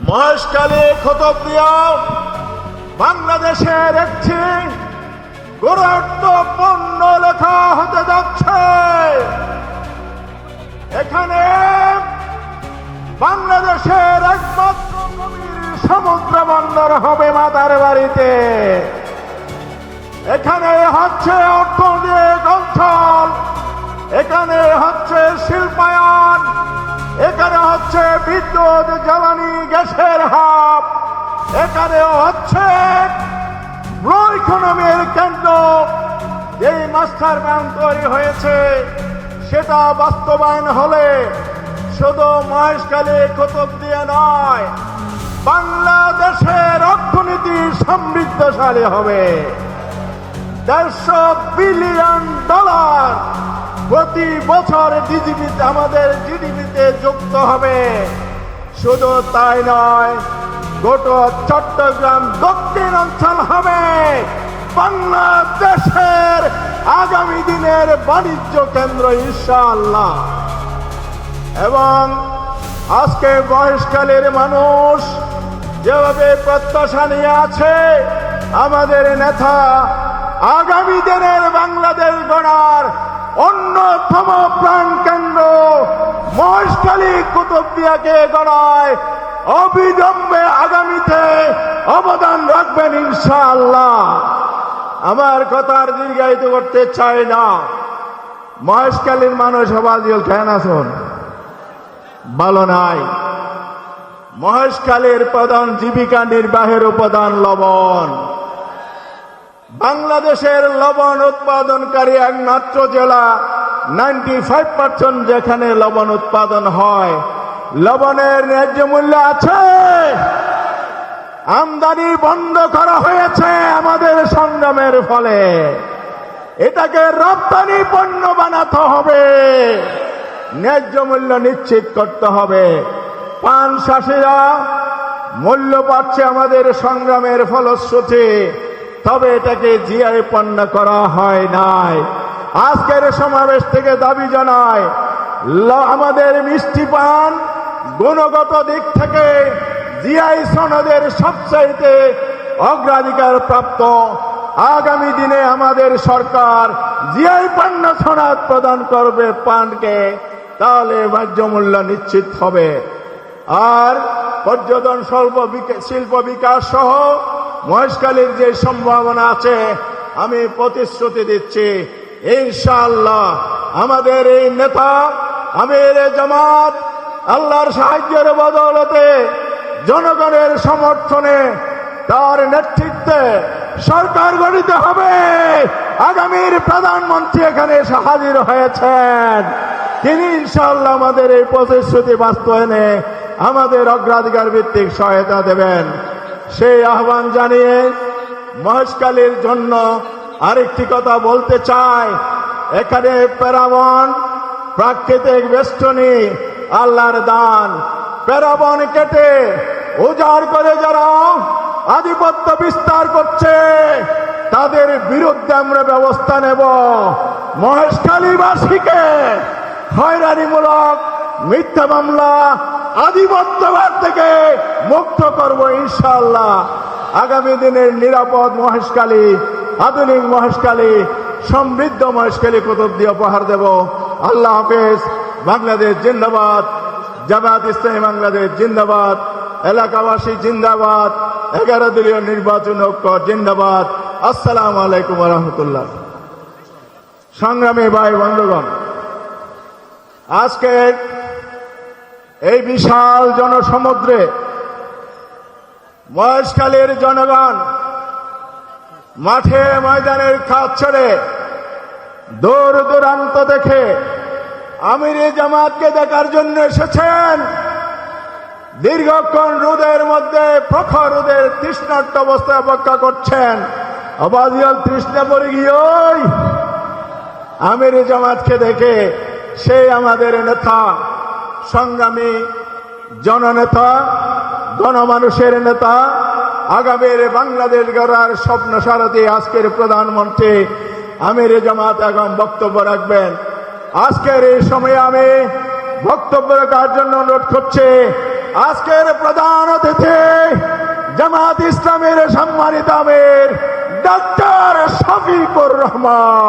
মহেশখালী কুতুবদিয়া বাংলাদেশের একটি গুরুত্বপূর্ণ লেখা হতে যাচ্ছে। এখানে বাংলাদেশের একমাত্র গভীর সমুদ্র বন্দর হবে মাতার বাড়িতে। এখানে হচ্ছে অর্থনৈতিক অঞ্চল, এখানে হচ্ছে শিল্পায়ন, এখানে হচ্ছে বিদ্যুৎ জ্বালানি গ্যাসের হাব, এখানে হচ্ছে ব্লু ইকোনমির কেন্দ্র। এই মাস্টার প্ল্যান তৈরি হয়েছে, সেটা বাস্তবায়ন হলে শুধু মহেশখালী কুতুবদিয়া নয়, বাংলাদেশের অর্থনীতি সমৃদ্ধশালী হবে। $150 বিলিয়ন প্রতি বছর আমাদের জিডিপিতে যুক্ত হবে। শুধু তাই নয়, গোটা চট্টগ্রাম দক্ষিণ অঞ্চল হবে বাংলাদেশের আগামী দিনের বাণিজ্য কেন্দ্র ইনশাআল্লাহ। এবং আজকে মহেশখালীর মানুষ যেভাবে প্রত্যাশা নিয়ে আছে, আমাদের নেতা আগামী দিনের বাংলাদেশ গড়ার অন্যতম প্রাণ কেন্দ্র মহেশখালী কুতুবদিয়াকে গড়ায় অবিলম্বে আগামীতে অবদান রাখবেন ইনশাআল্লাহ। আমার কথার দীর্ঘায়িত করতে চাই না। মহেশখালীর মানুষ সবাজিল কেন আসুন ভালো নাই। মহেশখালীর প্রধান জীবিকা নির্বাহের উপাদান লবণ। বাংলাদেশের লবণ উৎপাদনকারী একমাত্র জেলা, 95% যেখানে লবণ উৎপাদন হয়। লবণের ন্যায্য মূল্য আছে, আমদানি বন্ধ করা হয়েছে আমাদের সংগ্রামের ফলে। এটাকে রপ্তানি পণ্য বানাতে হবে, ন্যায্য মূল্য নিশ্চিত করতে হবে। পান চাষিরা মূল্য পাচ্ছে আমাদের সংগ্রামের ফলশ্রুতি, তবে এটাকে জিআই পণ্য করা হয় নাই। আজকের সমাবেশ থেকে দাবি জানায়, আমাদের মিষ্টি পান গুণগত দিক থেকে জিআই সনদের সবচাইতে অগ্রাধিকার প্রাপ্ত। আগামী দিনে আমাদের সরকার জিআই পণ্য সনদ প্রদান করবে পানকে, তাহলে ন্যায্য মূল্য নিশ্চিত হবে। আর পর্যটন শিল্প বিকাশ সহ মহেশখালীর যে সম্ভাবনা আছে, আমি প্রতিশ্রুতি দিচ্ছি ইনশাআল্লাহ আমাদের এই নেতা আমির জামাত আল্লাহর সাহায্যের বদৌলতে, জনগণের সমর্থনে, তার নেতৃত্বে সরকার গঠিত হবে। আগামীর প্রধানমন্ত্রী এখানে এসে হাজির হয়েছেন, তিনি ইনশাআল্লাহ আমাদের এই প্রতিশ্রুতি বাস্তবায়নে আমাদের অগ্রাধিকার ভিত্তিক সহায়তা দেবেন। সেই আহ্বান জানিয়ে মহেশখালীর জন্য আরেকটি কথা বলতে চাই। এখানে প্যারাবন প্রাকৃতিক বেষ্টনী, আল্লাহর দান। প্যারাবন কেটে উজাড় করে যারা আধিপত্য বিস্তার করছে, তাদের বিরুদ্ধে আমরা ব্যবস্থা নেব। মহেশখালীবাসীকে হয়রানিমূলক মিথ্যা মামলা, আধিপত্যবাদ থেকে মুক্ত করব ইনশাআল্লাহ। আগামী দিনের নিরাপদ মহেশখালী, আধুনিক মহেশখালী, সমৃদ্ধ মহেশখালী কুতুবদিয়া উপহার দেব। আল্লাহ হাফেজ। বাংলাদেশ জিন্দাবাদ, জামায়াত ইসলামী বাংলাদেশ জিন্দাবাদ, এলাকাবাসী জিন্দাবাদ, 11 দলীয় নির্বাচন ঐক্য জিন্দাবাদ। আসসালামু আলাইকুম ওয়া রাহমাতুল্লাহ। সংগ্রামী ভাই বন্ধুগণ, আজকে এই বিশাল জনসমুদ্রে মহেশখালীর জনগণ মাঠে ময়দানের খাত ছেড়ে দূর দূরান্ত দেখে আমিরে জামাতকে দেখার জন্য এসেছেন। দীর্ঘক্ষণ রোদের মধ্যে, প্রখর রোদের তৃষ্ণার্ত অবস্থায় অপেক্ষা করছেন। অবাধিয়াল তৃষ্ণা পড়ে গিয়ে আমিরে জামাতকে দেখে সেই আমাদের নেতা, সংগ্রামী জননেতা, গণমানুষের নেতা, আগামীর বাংলাদেশ গড়ার স্বপ্ন সারথী আজকের প্রধানমন্ত্রী আমির জামাত এখন বক্তব্য রাখবেন। আজকের এই সময়ে আমি বক্তব্য রাখার জন্য অনুরোধ করছি আজকের প্রধান অতিথি জামাত ইসলামের সম্মানিত আমির ডক্টর শফিকুর রহমান।